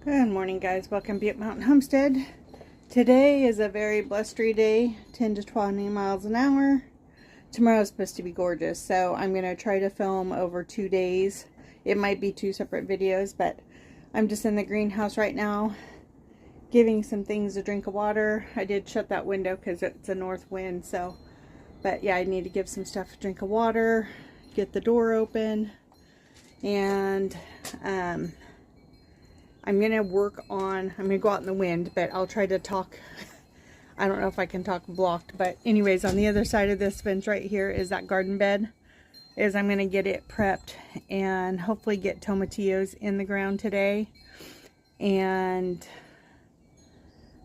Good morning, guys. Welcome to Butte Mountain Homestead. Today is a very blustery day, 10 to 20 miles an hour. Tomorrow's supposed to be gorgeous, so I'm going to try to film over 2 days. It might be 2 separate videos, but I'm just in the greenhouse right now, giving some things a drink of water. I did shut that window because it's a north wind, so, but yeah, I need to give some stuff a drink of water, get the door open, and I'm going to work on, I'm going to go out in the wind, but I'll try to talk. I don't know if I can talk blocked, but anyways, on the other side of this fence right here is that garden bed. I'm going to get it prepped and hopefully get tomatillos in the ground today. And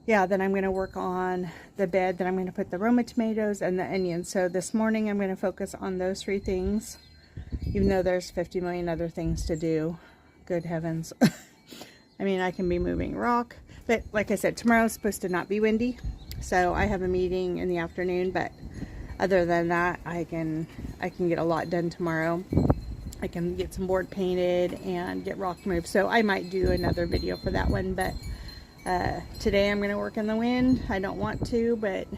yeah, then I'm going to work on the bed. Then I'm going to put the Roma tomatoes and the onions. So this morning I'm going to focus on those 3 things, even though there's 50 million other things to do. Good heavens. I mean, I can be moving rock, but like I said, tomorrow's supposed to not be windy, so I have a meeting in the afternoon. But other than that, I can get a lot done tomorrow. I can get some board painted and get rock moved, so I might do another video for that one. But today I'm going to work in the wind. I don't want to, but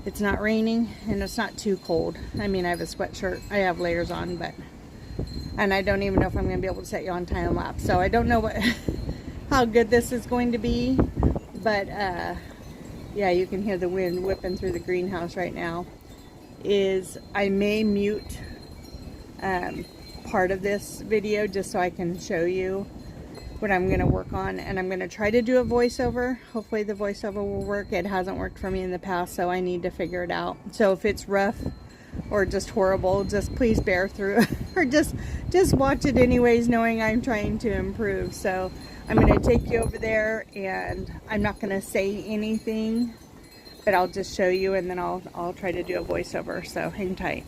it's not raining and it's not too cold. I mean, I have a sweatshirt, I have layers on, but and I don't even know if I'm going to be able to set you on time lapse, so I don't know what how good this is going to be. But yeah, you can hear the wind whipping through the greenhouse right now. I may mute part of this video just so I can show you what I'm going to work on, and I'm going to try to do a voiceover. Hopefully the voiceover will work. It hasn't worked for me in the past, so I need to figure it out. So if it's rough or just horrible, just please bear through or just watch it anyways, knowing I'm trying to improve. So I'm going to take you over there, and I'm not going to say anything, but I'll just show you, and then I'll try to do a voiceover, so hang tight.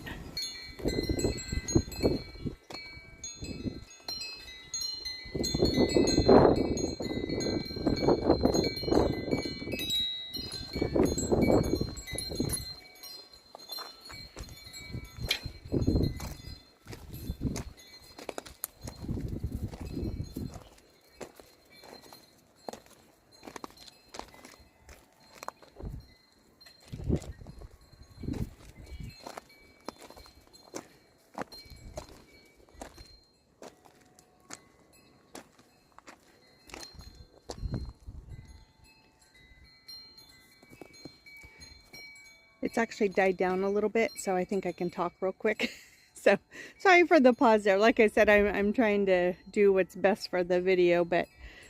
It's actually died down a little bit, so I think I can talk real quick. So sorry for the pause there. Like I said, I'm trying to do what's best for the video. But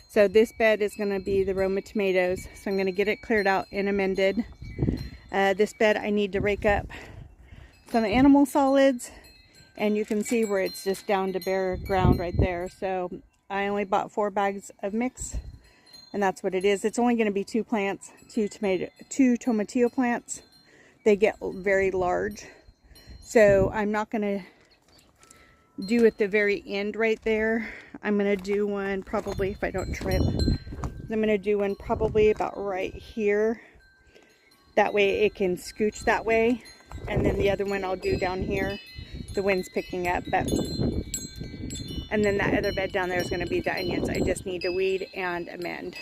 so this bed is going to be the Roma tomatoes, so I'm going to get it cleared out and amended. This bed I need to rake up some animal solids, and you can see where it's just down to bare ground right there. So I only bought 4 bags of mix, and that's what it is. It's only going to be 2 plants, 2 tomatillo plants. They get very large, so I'm not going to do at the very end right there. I'm going to do one probably, if I don't trip, I'm going to do one probably about right here. That way it can scooch that way, and then the other one I'll do down here. The wind's picking up, but and then that other bed down there is going to be the onions. I just need to weed and amend.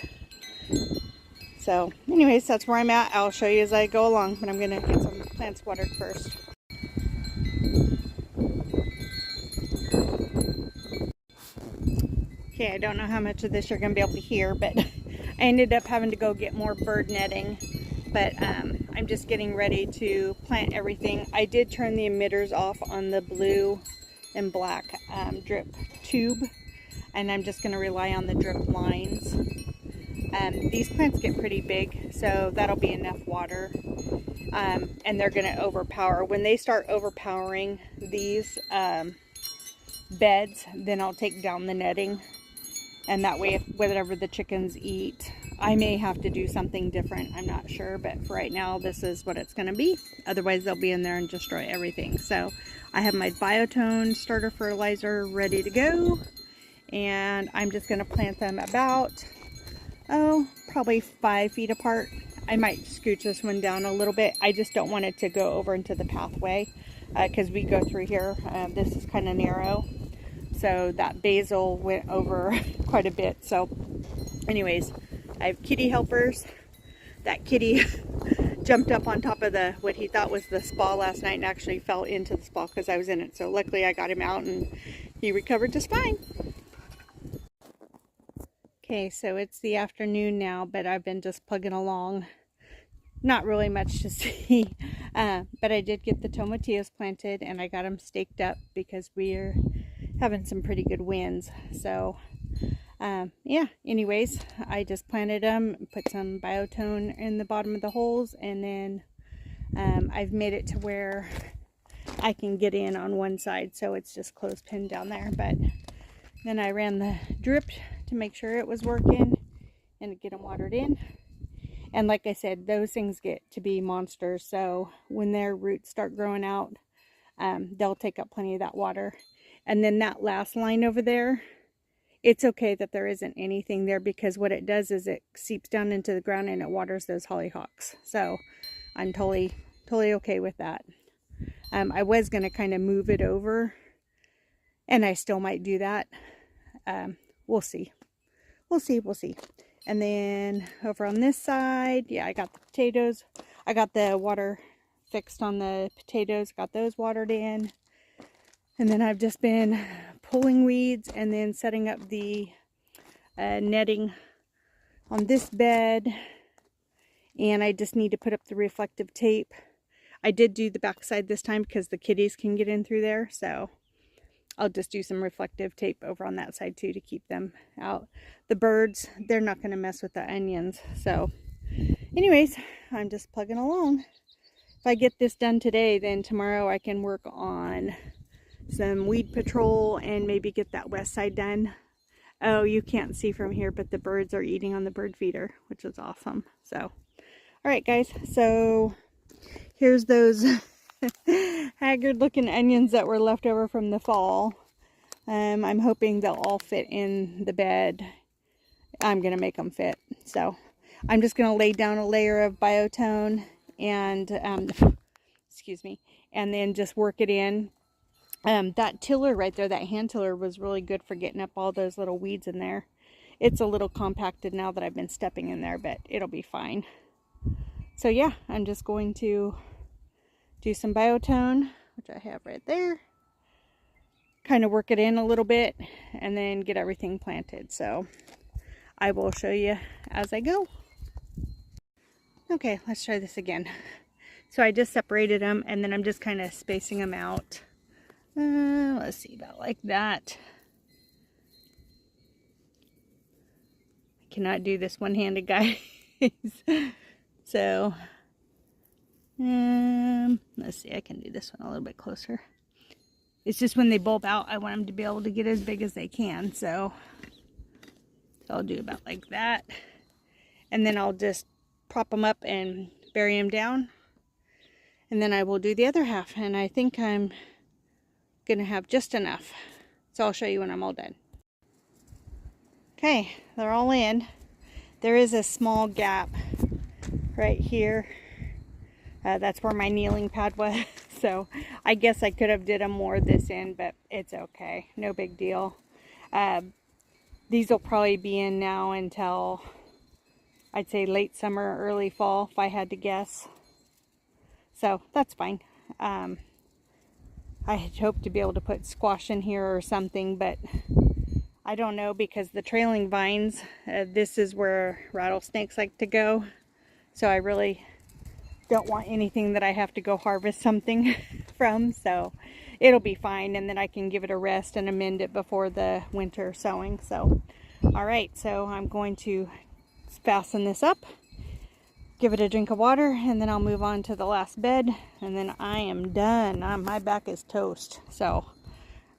So anyways, that's where I'm at. I'll show you as I go along, but I'm going to get some plants watered first. Okay, I don't know how much of this you're going to be able to hear, but I ended up having to go get more bird netting. But I'm just getting ready to plant everything. I did turn the emitters off on the blue and black drip tube, and I'm just going to rely on the drip lines. These plants get pretty big, so that'll be enough water, and they're going to overpower. When they start overpowering these beds, then I'll take down the netting, and that way, if whatever the chickens eat, I may have to do something different. I'm not sure, but for right now, this is what it's going to be. Otherwise, they'll be in there and destroy everything. So I have my biotone starter fertilizer ready to go, and I'm just going to plant them about probably 5 feet apart. I might scooch this one down a little bit. I just don't want it to go over into the pathway because we go through here. This is kind of narrow, so that basil went over quite a bit. So Anyways, I have kitty helpers. That kitty jumped up on top of the what he thought was the spa last night and actually fell into the spa because I was in it. So luckily I got him out and he recovered just fine. Okay, so it's the afternoon now, but I've been just plugging along. Not really much to see, but I did get the tomatillos planted and I got them staked up because we're having some pretty good winds. So yeah, anyways, I just planted them, put some biotone in the bottom of the holes, and then I've made it to where I can get in on one side, so it's just clothespin down there. But then I ran the drip to make sure it was working and to get them watered in. And like I said, those things get to be monsters, so when their roots start growing out, they'll take up plenty of that water. And then that last line over there, it's okay that there isn't anything there, because what it does is it seeps down into the ground and it waters those hollyhocks. So I'm totally okay with that. I was going to kind of move it over, and I still might do that. We'll see. We'll see. And then over on this side, yeah, I got the potatoes. I got the water fixed on the potatoes, got those watered in. And then I've just been pulling weeds and then setting up the netting on this bed. And I just need to put up the reflective tape. I did do the backside this time because the kitties can get in through there. So I'll just do some reflective tape over on that side too to keep them out. The birds, they're not going to mess with the onions. So anyways, I'm just plugging along. If I get this done today, then tomorrow I can work on some weed patrol and maybe get that west side done. Oh, you can't see from here, but the birds are eating on the bird feeder, which is awesome. So, all right, guys. So here's those haggard looking onions that were left over from the fall. I'm hoping they'll all fit in the bed. I'm going to make them fit. So I'm just going to lay down a layer of biotone and, excuse me, and then just work it in. That tiller right there, that hand tiller, was really good for getting up all those little weeds in there. It's a little compacted now that I've been stepping in there, but it'll be fine. So yeah, I'm just going to do some biotone, which I have right there. Kind of work it in a little bit and then get everything planted. So I will show you as I go. Okay, let's try this again. So I just separated them and then I'm just kind of spacing them out. Let's see, about like that. I cannot do this one-handed, guys. So let's see, I can do this one a little bit closer. It's just when they bulb out, I want them to be able to get as big as they can. So I'll do about like that. And then I'll just prop them up and bury them down. And then I will do the other half. And I think I'm going to have just enough. So I'll show you when I'm all done. Okay, they're all in. There is a small gap right here. That's where my kneeling pad was. So I guess I could have did them more this end, but it's okay. No big deal. These will probably be in now until I'd say late summer, early fall, if I had to guess. So that's fine. I had hoped to be able to put squash in here or something, but I don't know, because the trailing vines, this is where rattlesnakes like to go. So I really don't want anything that I have to go harvest something from. So it'll be fine, and then I can give it a rest and amend it before the winter sowing. So all right, so I'm going to fasten this up, give it a drink of water, and then I'll move on to the last bed, and then I am done. My back is toast. So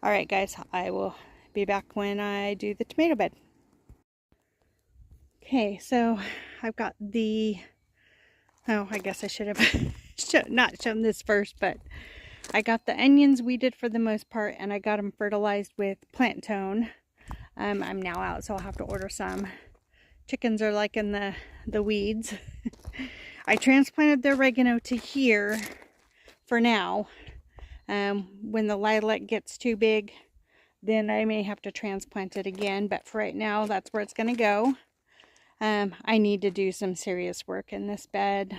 all right, guys, I will be back when I do the tomato bed. Okay, so I've got the, oh, I guess I should have not shown this first, but I got the onions weeded for the most part, and I got them fertilized with plant tone. I'm now out, so I'll have to order some. Chickens are liking the weeds. I transplanted the oregano to here for now. When the lilac gets too big, then I may have to transplant it again, but for right now, that's where it's going to go. I need to do some serious work in this bed.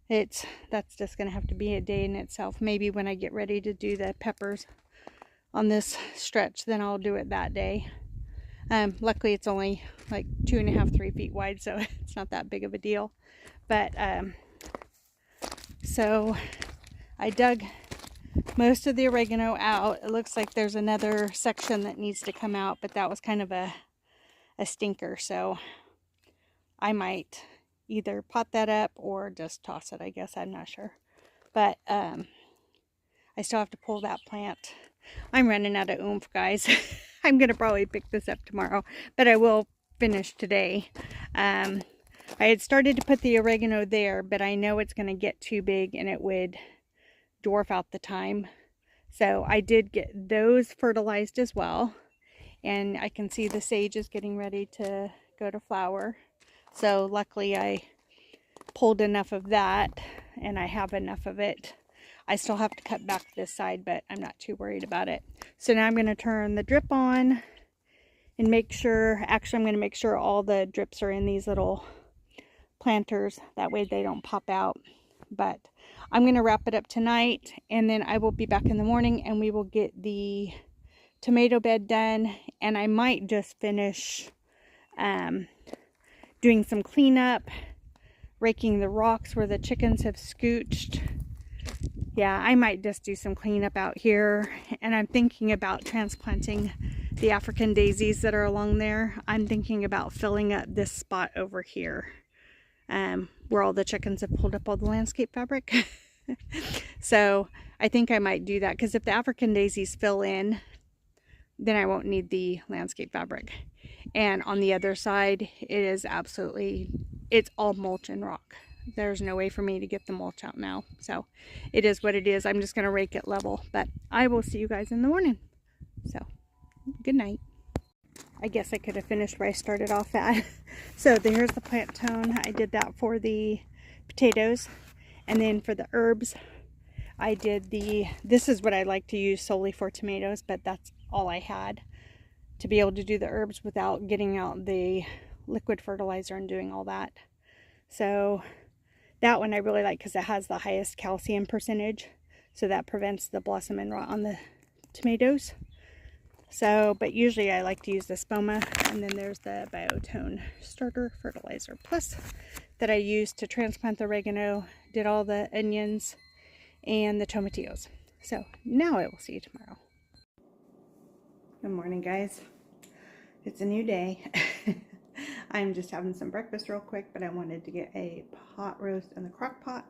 That's just going to have to be a day in itself. Maybe when I get ready to do the peppers on this stretch, then I'll do it that day. Luckily it's only like 2.5, 3 feet wide, so it's not that big of a deal. But so I dug most of the oregano out. It looks like there's another section that needs to come out, but that was kind of a stinker, so I might either pot that up or just toss it, I guess. I'm not sure. But I still have to pull that plant. I'm running out of oomph, guys. I'm going to probably pick this up tomorrow, but I will finish today. I had started to put the oregano there, but I know it's going to get too big and it would dwarf out the thyme. So I did get those fertilized as well. And I can see the sage is getting ready to go to flower. So luckily I pulled enough of that, and I have enough of it. I still have to cut back this side, but I'm not too worried about it. So now I'm going to turn the drip on and make sure, actually I'm going to make sure all the drips are in these little planters. That way they don't pop out. But I'm going to wrap it up tonight, and then I will be back in the morning and we will get the tomato bed done. And I might just finish doing some cleanup, raking the rocks where the chickens have scooched. Yeah, I might just do some cleanup out here. And I'm thinking about transplanting the African daisies that are along there. I'm thinking about filling up this spot over here, where all the chickens have pulled up all the landscape fabric. So I think I might do that, because if the African daisies fill in, then I won't need the landscape fabric. And on the other side, it's all mulch and rock. There's no way for me to get the mulch out now. So it is what it is. I'm just going to rake it level. But I will see you guys in the morning. So good night. I guess I could have finished where I started off at. So there's the plant tone. I did that for the potatoes. And then for the herbs, I did this is what I like to use solely for tomatoes, but that's all I had to be able to do the herbs without getting out the liquid fertilizer and doing all that. So that one I really like because it has the highest calcium percentage, so that prevents the blossom and rot on the tomatoes. So, but usually I like to use the Spoma, and then there's the Biotone Starter Fertilizer Plus that I used to transplant the oregano, did all the onions, and the tomatillos. So now I will see you tomorrow. Good morning, guys. It's a new day. I'm just having some breakfast real quick, but I wanted to get a pot roast in the crock pot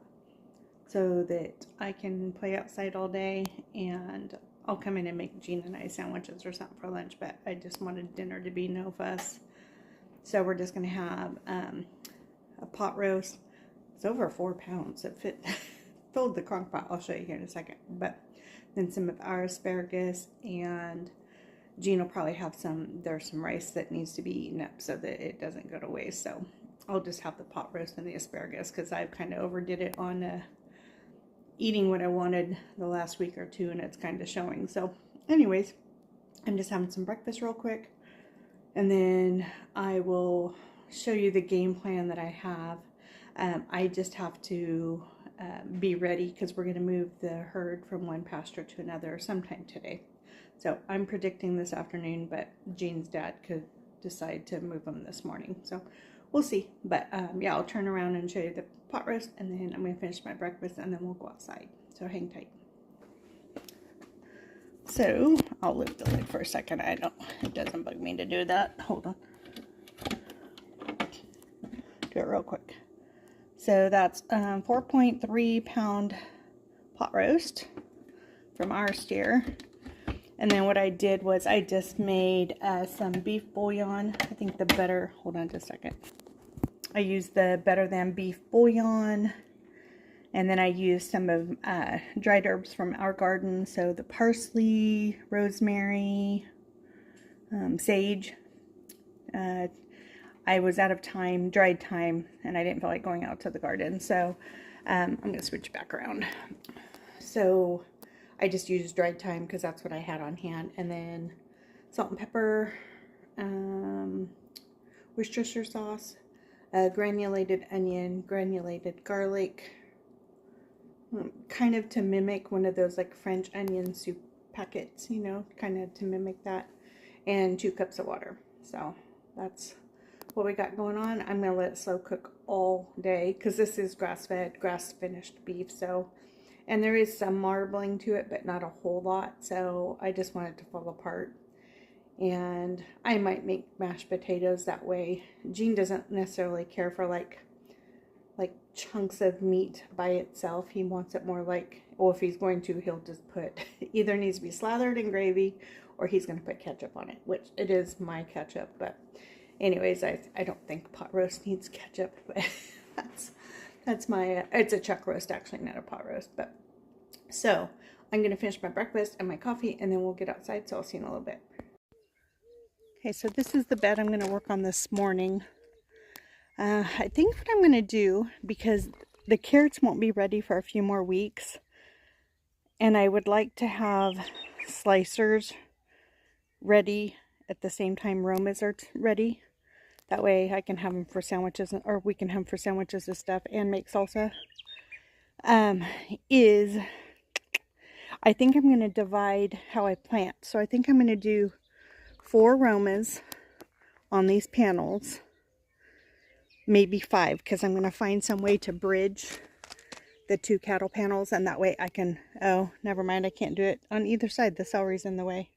so that I can play outside all day, and I'll come in and make Jean and I sandwiches or something for lunch, but I just wanted dinner to be no fuss. So we're just going to have a pot roast. It's over 4 pounds. It filled the crock pot. I'll show you here in a second. But then some of our asparagus, and Jean will probably have there's some rice that needs to be eaten up so that it doesn't go to waste. So I'll just have the pot roast and the asparagus, because I've kind of overdid it on eating what I wanted the last week or two, and it's kind of showing. So anyways, I'm just having some breakfast real quick, and then I will show you the game plan that I have. I just have to be ready, because we're going to move the herd from one pasture to another sometime today. So I'm predicting this afternoon, but Jean's dad could decide to move them this morning. So we'll see. But yeah, I'll turn around and show you the pot roast, and then I'm going to finish my breakfast, and then we'll go outside. So hang tight. So I'll lift the lid for a second. It doesn't bug me to do that. Hold on. Do it real quick. So that's 4.3 pound pot roast from our steer. And then what I did was I just made some beef bouillon. I think hold on just a second. I used the Better Than Beef bouillon. And then I used some of dried herbs from our garden. So the parsley, rosemary, sage. I was out of dried thyme, and I didn't feel like going out to the garden. So I'm going to switch back around. So I just used dried thyme because that's what I had on hand. And then salt and pepper, Worcestershire sauce, granulated onion, granulated garlic, kind of to mimic one of those like French onion soup packets, you know, kind of to mimic that, and 2 cups of water. So that's what we got going on. I'm gonna let it slow cook all day because this is grass-fed, grass-finished beef. So, and there is some marbling to it, but not a whole lot. So I just want it to fall apart. And I might make mashed potatoes that way. Gene doesn't necessarily care for like chunks of meat by itself. He wants it more like, well, if he's going to, he'll just put, either needs to be slathered in gravy or he's going to put ketchup on it, which it is my ketchup. But anyways, I don't think pot roast needs ketchup, but that's my, it's a chuck roast actually, not a pot roast. But so I'm going to finish my breakfast and my coffee, and then we'll get outside. So I'll see you in a little bit. Okay, so this is the bed I'm going to work on this morning. I think what I'm going to do, because the carrots won't be ready for a few more weeks, and I would like to have slicers ready at the same time romas are ready. That way I can have them for sandwiches, or we can have them for sandwiches and stuff and make salsa. I think I'm going to divide how I plant. So I think I'm going to do 4 romas on these panels. Maybe 5, because I'm going to find some way to bridge the 2 cattle panels, and that way I can, oh, never mind, I can't do it on either side. The celery's in the way.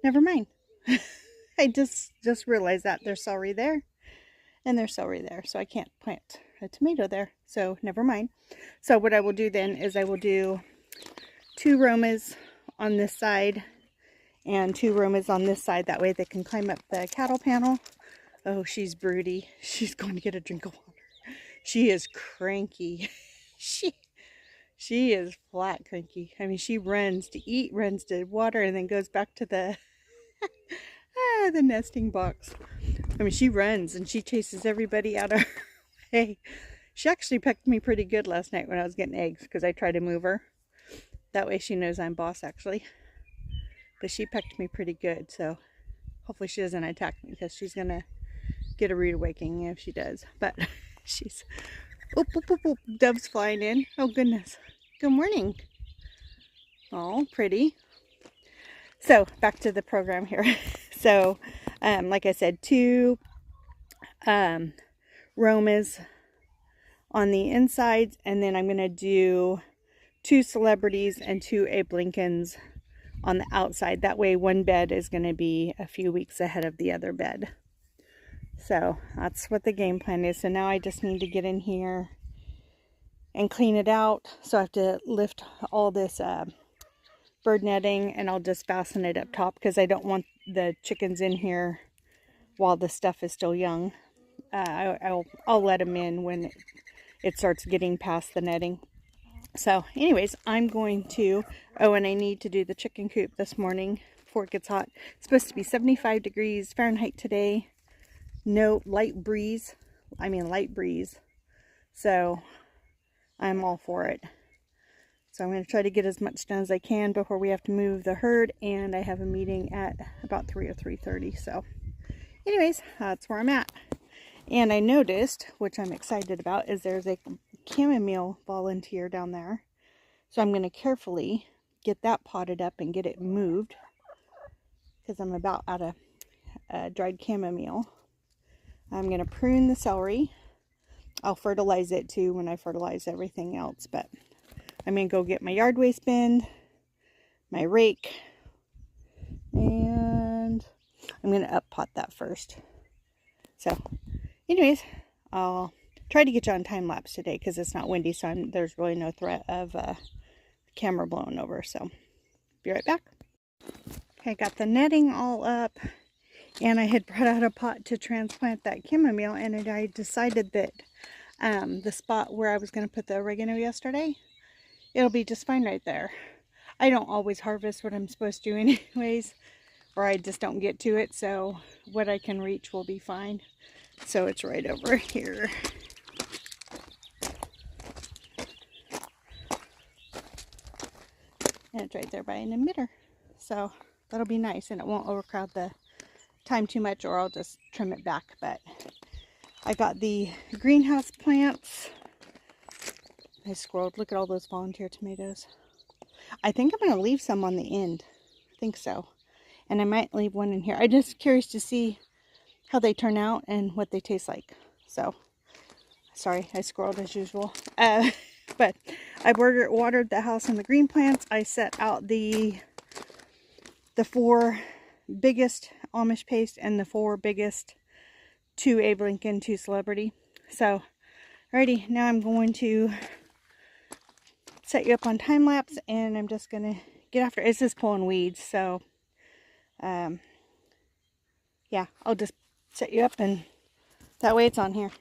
Never mind. I just realized that there's celery there, and there's celery there, so I can't plant a tomato there, so never mind. So what I will do then is I will do 2 romas on this side, and 2 romas on this side. That way they can climb up the cattle panel. Oh, she's broody. She's going to get a drink of water. She is cranky. She is flat cranky. I mean, she runs to eat, runs to water, and then goes back to the the nesting box. I mean, she runs and she chases everybody out of her way. She actually pecked me pretty good last night when I was getting eggs, because I tried to move her. That way she knows I'm boss, actually. But she pecked me pretty good, so hopefully she doesn't attack me, because she's going to get a rude awakening if she does. But she's, oop, oop, oop, oop, doves flying in. Oh goodness. Good morning. Oh, pretty. So back to the program here. So like I said, 2 romas on the insides, and then I'm going to do 2 celebrities and 2 Abe Lincolns on the outside. That way one bed is going to be a few weeks ahead of the other bed. So that's what the game plan is. So now I just need to get in here and clean it out. So I have to lift all this bird netting, and I'll just fasten it up top, because I don't want the chickens in here while the stuff is still young. I'll let them in when it starts getting past the netting. So anyways, I'm going to, oh, and I need to do the chicken coop this morning before it gets hot. It's supposed to be 75 degrees Fahrenheit today. No light breeze. I mean light breeze. So I'm all for it. So I'm going to try to get as much done as I can before we have to move the herd, and I have a meeting at about 3 or 3:30. So anyways, that's where I'm at. And I noticed, which I'm excited about, is there's a chamomile volunteer down there. So I'm going to carefully get that potted up and get it moved, because I'm about out of dried chamomile. I'm going to prune the celery. I'll fertilize it too when I fertilize everything else, but I'm going to go get my yard waste bin, my rake, and I'm going to up pot that first. So anyways, I'll try to get you on time lapse today, because it's not windy, so there's really no threat of camera blowing over. So be right back. Okay, I got the netting all up, and I had brought out a pot to transplant that chamomile, and I decided that the spot where I was going to put the oregano yesterday, it'll be just fine right there. I don't always harvest what I'm supposed to anyways, or I just don't get to it, so what I can reach will be fine. So it's right over here. And it's right there by an emitter. So that'll be nice, and it won't overcrowd the time too much or I'll just trim it back. But I got the greenhouse plants. I scrolled. Look at all those volunteer tomatoes. I think I'm going to leave some on the end. I think so. And I might leave one in here. I'm just curious to see how they turn out and what they taste like. So, sorry, I scrolled as usual. But I watered the house and the green plants. I set out the 4 biggest Amish paste and the 4 biggest 2 Abe Lincoln, 2 Celebrity. So, alrighty, now I'm going to set you up on time lapse, and I'm just gonna get after it. It's just pulling weeds, so yeah, I'll just set you up, and that way it's on here.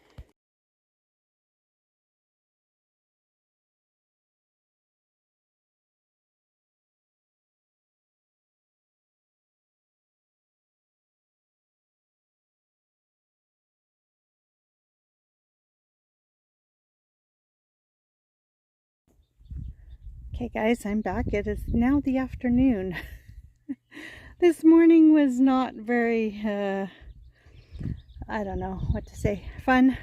Okay guys, I'm back. It is now the afternoon. This morning was not very I don't know what to say, fun.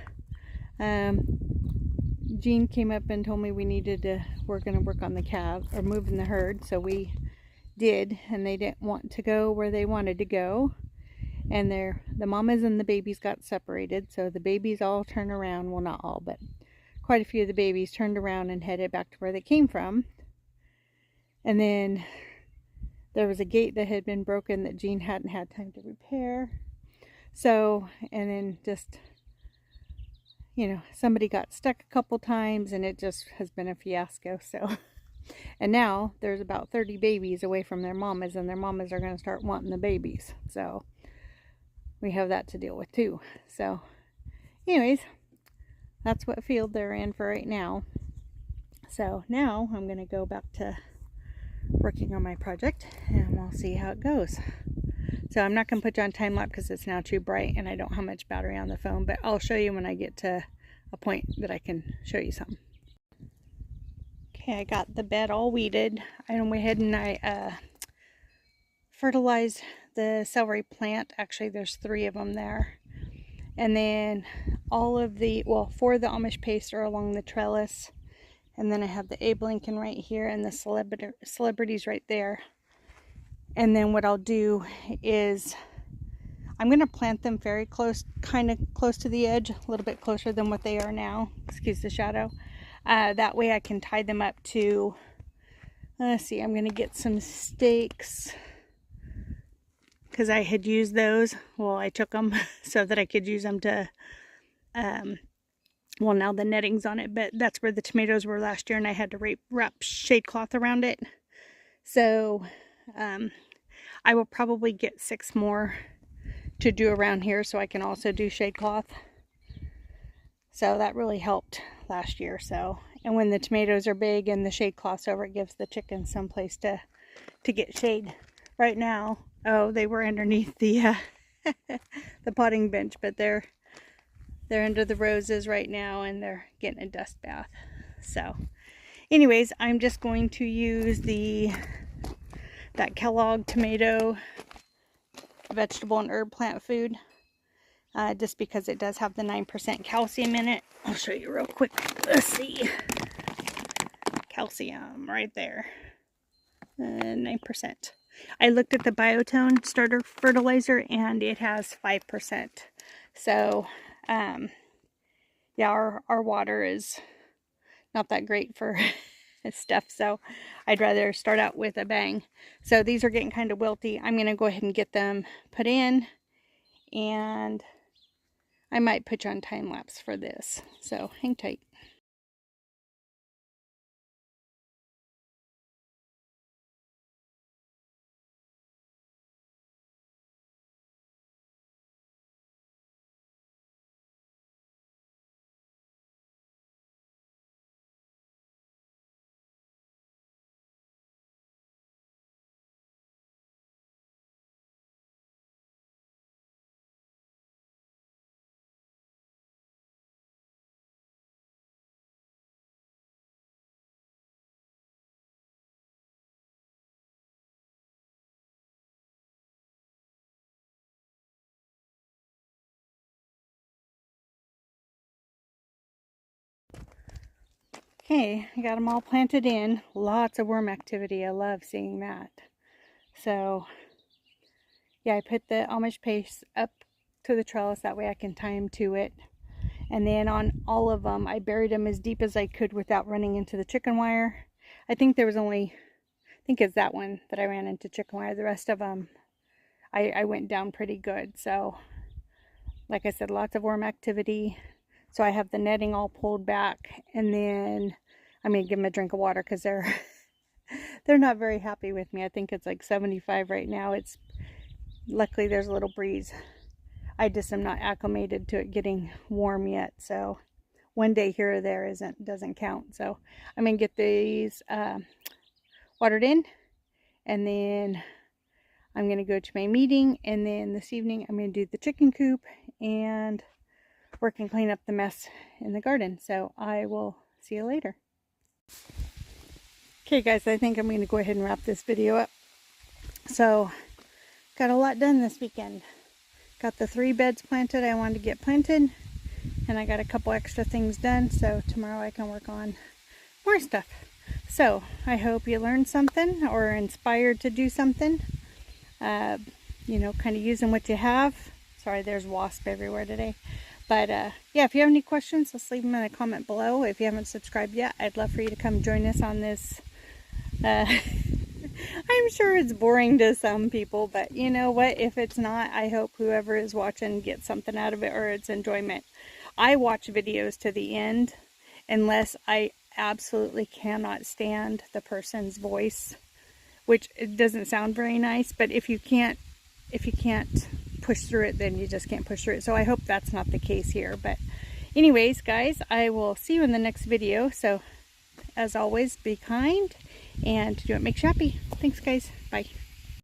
Jean came up and told me we're going to work on the calves, or moving the herd, so we did, and they didn't want to go where they wanted to go, and the mamas and the babies got separated, so the babies all turned around, well, not all, but quite a few of the babies turned around and headed back to where they came from. And then there was a gate that had been broken that Jean hadn't had time to repair. So, and then just, you know, somebody got stuck a couple times, and it just has been a fiasco. So, and now there's about 30 babies away from their mamas, and their mamas are going to start wanting the babies. So we have that to deal with too. So anyways, that's what field they're in for right now. So now I'm going to go back to working on my project, and we'll see how it goes. So I'm not going to put you on time lapse because it's now too bright and I don't have much battery on the phone, but I'll show you when I get to a point that I can show you something. Okay, I got the bed all weeded. I went ahead and I fertilized the celery plant. Actually, there's 3 of them there. And then all of the, well, 4 of the Amish paste are along the trellis. And then I have the Abe Lincoln right here and the celebrities right there. And then what I'll do is I'm going to plant them very close, kind of close to the edge, a little bit closer than what they are now. Excuse the shadow. That way I can tie them up to, let's see, I'm going to get some stakes, because I had used those. Well, I took them so that I could use them to, well, now the netting's on it, but that's where the tomatoes were last year, and I had to wrap shade cloth around it. So I will probably get 6 more to do around here so I can also do shade cloth. So that really helped last year. So, and when the tomatoes are big and the shade cloth's over, it gives the chickens some place to get shade. Right now, oh, they were underneath the the potting bench, but they're under the roses right now, and they're getting a dust bath. So anyways, I'm just going to use that Kellogg tomato vegetable and herb plant food, just because it does have the 9% calcium in it. I'll show you real quick. Let's see. Calcium right there. 9%. I looked at the Biotone starter fertilizer and it has 5%. So, yeah, our water is not that great for stuff, so I'd rather start out with a bang. So these are getting kind of wilty. I'm going to go ahead and get them put in, and I might put you on time lapse for this. So hang tight. Okay, I got them all planted in. Lots of worm activity. I love seeing that. So, yeah, I put the Amish paste up to the trellis. That way I can tie them to it. And then on all of them, I buried them as deep as I could without running into the chicken wire. I think there was only, I think it's that one that I ran into chicken wire. The rest of them, I went down pretty good. So, like I said, lots of worm activity. So I have the netting all pulled back, and then I'm going to give them a drink of water because they're not very happy with me. I think it's like 75 right now. It's luckily there's a little breeze. I just am not acclimated to it getting warm yet, so one day here or there doesn't count. So I'm going to get these watered in, and then I'm going to go to my meeting, and then this evening I'm going to do the chicken coop and work and clean up the mess in the garden. So I will see you later. Okay guys, I think I'm going to go ahead and wrap this video up. So, got a lot done this weekend. Got the 3 beds planted I wanted to get planted, and I got a couple extra things done, so tomorrow I can work on more stuff. So, I hope you learned something or are inspired to do something. You know, kind of using what you have. Sorry, there's wasp everywhere today. But yeah, if you have any questions, let's leave them in a comment below. If you haven't subscribed yet, I'd love for you to come join us on this. I'm sure it's boring to some people, but you know what? If it's not, I hope whoever is watching gets something out of it, or it's enjoyment. I watch videos to the end unless I absolutely cannot stand the person's voice, which it doesn't sound very nice, but if you can't push through it, then you just can't push through it. So I hope that's not the case here. But anyways, guys, I will see you in the next video. So as always, be kind and do what makes you happy. Thanks, guys. Bye.